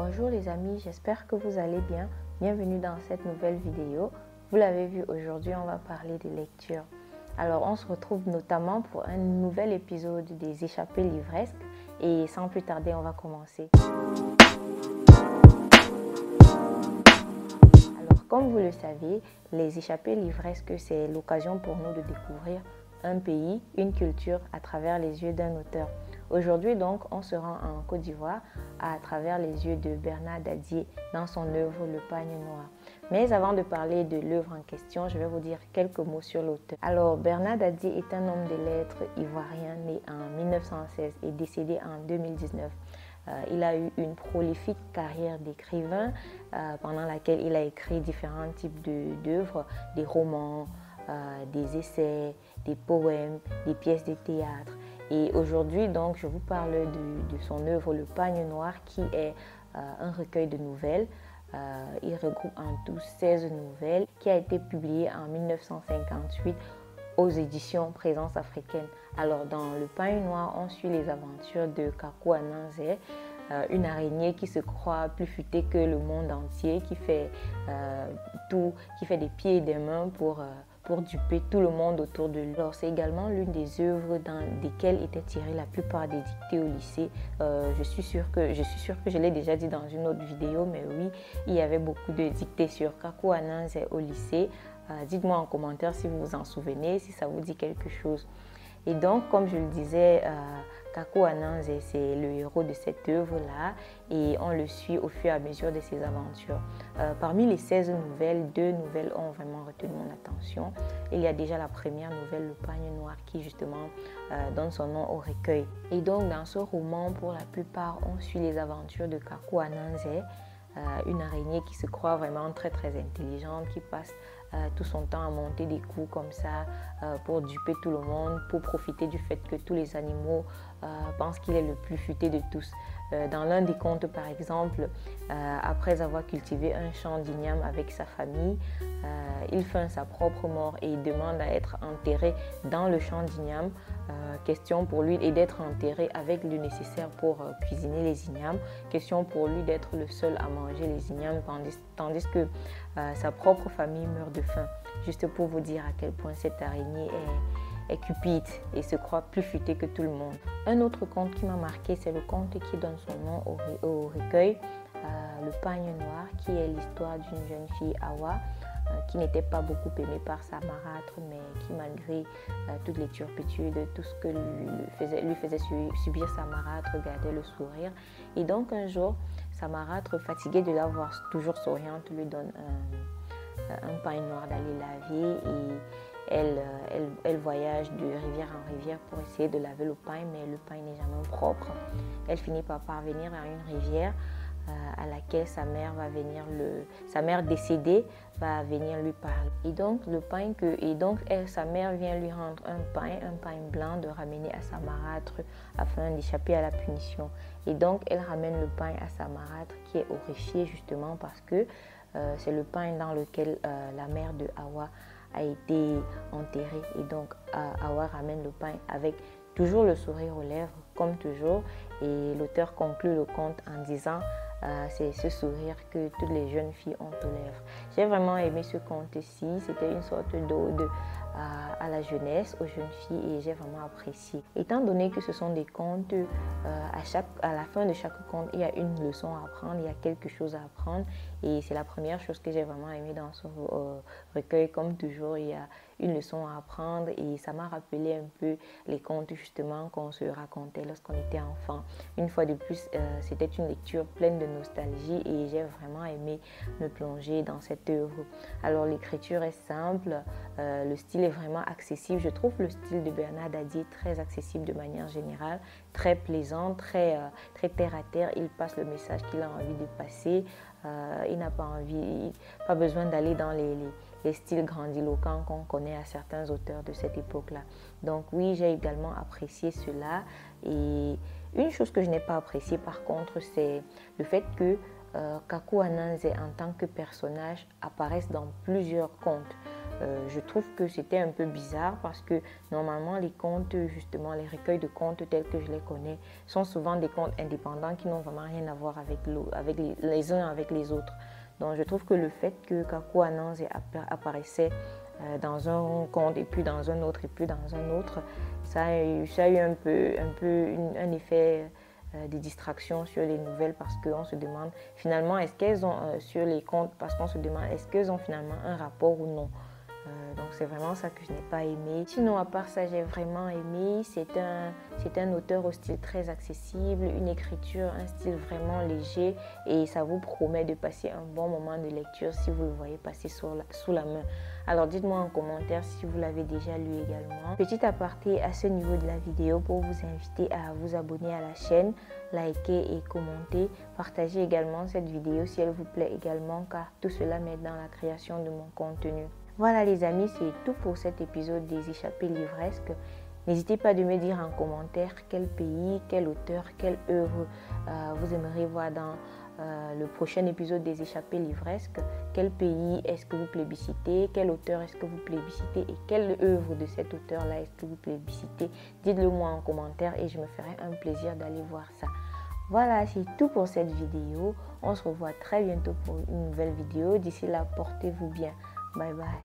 Bonjour les amis, j'espère que vous allez bien. Bienvenue dans cette nouvelle vidéo. Vous l'avez vu, aujourd'hui on va parler de lecture. Alors on se retrouve notamment pour un nouvel épisode des échappées livresques et sans plus tarder on va commencer. Alors comme vous le savez, les échappées livresques c'est l'occasion pour nous de découvrir un pays, une culture à travers les yeux d'un auteur. Aujourd'hui donc, on se rend en Côte d'Ivoire à travers les yeux de Bernard Dadié dans son œuvre Le Pagne Noir. Mais avant de parler de l'œuvre en question, je vais vous dire quelques mots sur l'auteur. Alors, Bernard Dadié est un homme de lettres ivoirien né en 1916 et décédé en 2019. Il a eu une prolifique carrière d'écrivain pendant laquelle il a écrit différents types d'œuvres, des romans, des essais, des poèmes, des pièces de théâtre. Et aujourd'hui, donc, je vous parle de son œuvre Le Pagne Noir, qui est un recueil de nouvelles. Il regroupe en tout 16 nouvelles, qui a été publié en 1958 aux éditions Présence africaine. Alors, dans Le Pagne Noir, on suit les aventures de Kakou Ananzé, une araignée qui se croit plus futée que le monde entier, qui fait tout, qui fait des pieds et des mains pour duper tout le monde autour de lui. C'est également l'une des œuvres dans lesquelles étaient tirées la plupart des dictées au lycée. Je suis sûre que je l'ai déjà dit dans une autre vidéo, mais oui, il y avait beaucoup de dictées sur Kakou Ananzé au lycée. Dites-moi en commentaire si vous vous en souvenez, si ça vous dit quelque chose. Et donc, comme je le disais, Kakou Ananzé, c'est le héros de cette œuvre-là et on le suit au fur et à mesure de ses aventures. Parmi les 16 nouvelles, 2 nouvelles ont vraiment retenu mon attention. Il y a déjà la première nouvelle, Le Pagne Noir, qui justement donne son nom au recueil. Et donc, dans ce roman, pour la plupart, on suit les aventures de Kakou Ananzé, une araignée qui se croit vraiment très intelligente, qui passe tout son temps à monter des coups comme ça pour duper tout le monde, pour profiter du fait que tous les animaux pensent qu'il est le plus futé de tous. Dans l'un des contes, par exemple, après avoir cultivé un champ d'igname avec sa famille, il feint sa propre mort et il demande à être enterré dans le champ d'igname. Question pour lui est d'être enterré avec le nécessaire pour cuisiner les ignames. Question pour lui d'être le seul à manger les ignames, tandis que sa propre famille meurt de faim. Juste pour vous dire à quel point cette araignée est cupide et se croit plus futée que tout le monde. Un autre conte qui m'a marqué, c'est le conte qui donne son nom au recueil, Le Pagne Noir, qui est l'histoire d'une jeune fille, Awa, qui n'était pas beaucoup aimée par sa marâtre, mais qui, malgré toutes les turpitudes, tout ce que lui faisait subir sa marâtre, gardait le sourire. Et donc un jour, sa marâtre, fatiguée de la voir toujours souriante, lui donne un pagne noir d'aller laver et elle voyage de rivière en rivière pour essayer de laver le pagne, mais le pagne n'est jamais propre. Elle finit par parvenir à une rivière à laquelle sa mère décédée va venir lui parler. Et donc sa mère vient lui rendre un pagne blanc de ramener à sa marâtre afin d'échapper à la punition. Et donc elle ramène le pagne à sa marâtre qui est horrifiée justement parce que c'est le pagne dans lequel la mère de Awa a été enterrée. Et donc Awa ramène le pagne avec toujours le sourire aux lèvres, comme toujours. Et l'auteur conclut le conte en disant c'est ce sourire que toutes les jeunes filles ont aux lèvres. J'ai vraiment aimé ce conte-ci. C'était une sorte d'ode à la jeunesse, aux jeunes filles, et j'ai vraiment apprécié. Étant donné que ce sont des contes, à la fin de chaque conte, il y a une leçon à apprendre, il y a quelque chose à apprendre, et c'est la première chose que j'ai vraiment aimé dans ce recueil. Comme toujours, il y a une leçon à apprendre et ça m'a rappelé un peu les contes justement qu'on se racontait lorsqu'on était enfant. Une fois de plus, c'était une lecture pleine de nostalgie et j'ai vraiment aimé me plonger dans cette œuvre. Alors l'écriture est simple, le style est vraiment accessible. Je trouve le style de Bernard Dadié très accessible de manière générale, très plaisant, très terre à terre. Il passe le message qu'il a envie de passer. Il n'a pas besoin d'aller dans les styles grandiloquents qu'on connaît à certains auteurs de cette époque-là. Donc oui, j'ai également apprécié cela. Et une chose que je n'ai pas appréciée par contre, c'est le fait que Kakou Ananzé en tant que personnage apparaisse dans plusieurs contes. Je trouve que c'était un peu bizarre parce que normalement les contes, justement les recueils de contes tels que je les connais, sont souvent des contes indépendants qui n'ont vraiment rien à voir avec les uns avec les autres. Donc je trouve que le fait que Kaku Anansi apparaissait dans un conte et puis dans un autre et puis dans un autre, ça a eu un effet de distraction sur les nouvelles parce qu'on se demande finalement est-ce qu'elles ont sur les contes, parce qu'on se demande est-ce qu'elles ont finalement un rapport ou non. Donc c'est vraiment ça que je n'ai pas aimé. Sinon à part ça, j'ai vraiment aimé. C'est un auteur au style très accessible, une écriture, un style vraiment léger et ça vous promet de passer un bon moment de lecture si vous le voyez passer sous la main. Alors dites-moi en commentaire si vous l'avez déjà lu également. Petit aparté à ce niveau de la vidéo pour vous inviter à vous abonner à la chaîne, liker et commenter. Partagez également cette vidéo si elle vous plaît également car tout cela m'aide dans la création de mon contenu. Voilà les amis, c'est tout pour cet épisode des échappées livresques. N'hésitez pas de me dire en commentaire quel pays, quel auteur, quelle œuvre vous aimeriez voir dans le prochain épisode des échappées livresques. Quel pays est-ce que vous plébiscitez, quel auteur est-ce que vous plébiscitez et quelle œuvre de cet auteur-là est-ce que vous plébiscitez. Dites-le moi en commentaire et je me ferai un plaisir d'aller voir ça. Voilà, c'est tout pour cette vidéo. On se revoit très bientôt pour une nouvelle vidéo. D'ici là, portez-vous bien. Bye bye.